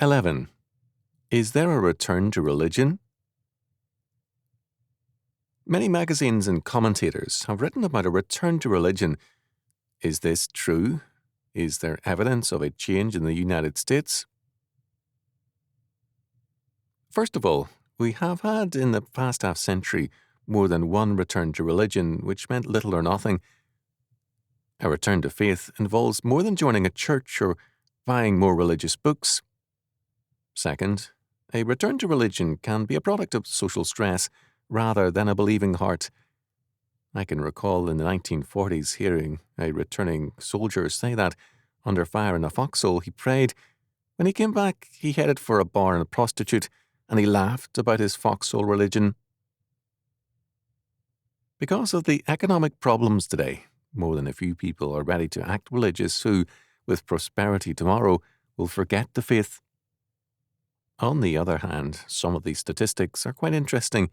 11. Is there a return to religion? Many magazines and commentators have written about a return to religion. Is this true? Is there evidence of a change in the United States? First of all, we have had in the past half-century more than one return to religion, which meant little or nothing. A return to faith involves more than joining a church or buying more religious books. Second, a return to religion can be a product of social stress rather than a believing heart. I can recall in the 1940s hearing a returning soldier say that, under fire in a foxhole, he prayed. When he came back, he headed for a bar and a prostitute, and he laughed about his foxhole religion. Because of the economic problems today, more than a few people are ready to act religious who, with prosperity tomorrow, will forget the faith. On the other hand, some of these statistics are quite interesting.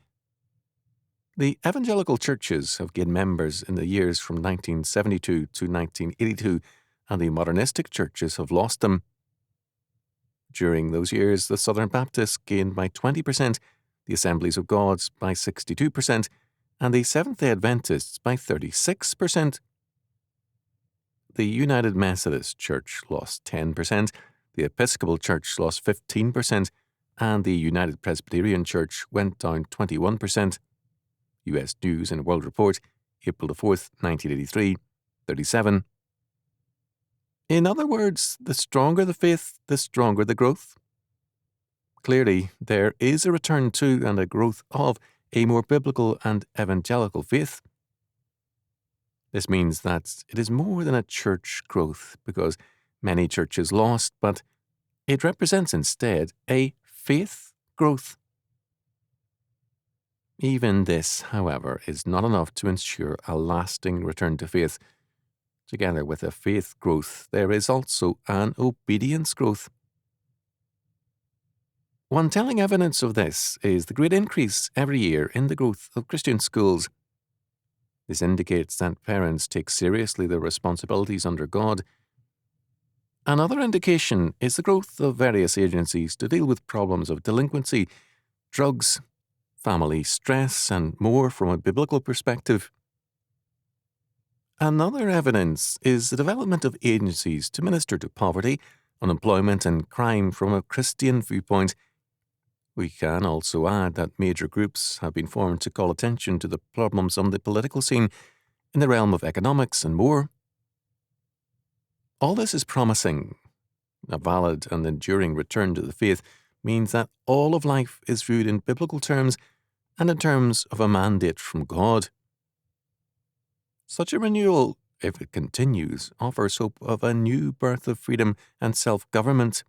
The evangelical churches have gained members in the years from 1972 to 1982, and the modernistic churches have lost them. During those years, the Southern Baptists gained by 20%, the Assemblies of God by 62%, and the Seventh-day Adventists by 36%. The United Methodist Church lost 10%, the Episcopal Church lost 15%, and the United Presbyterian Church went down 21%. U.S. News and World Report, April 4th, 1983, 37. In other words, the stronger the faith, the stronger the growth. Clearly, there is a return to and a growth of a more biblical and evangelical faith. This means that it is more than a church growth, because many churches lost, but it represents instead a faith growth. Even this, however, is not enough to ensure a lasting return to faith. Together with a faith growth, there is also an obedience growth. One telling evidence of this is the great increase every year in the growth of Christian schools. This indicates that parents take seriously their responsibilities under God. Another indication is the growth of various agencies to deal with problems of delinquency, drugs, family stress, and more from a biblical perspective. Another evidence is the development of agencies to minister to poverty, unemployment, and crime from a Christian viewpoint. We can also add that major groups have been formed to call attention to the problems on the political scene, in the realm of economics, and more. All this is promising. A valid and enduring return to the faith means that all of life is viewed in biblical terms and in terms of a mandate from God. Such a renewal, if it continues, offers hope of a new birth of freedom and self-government.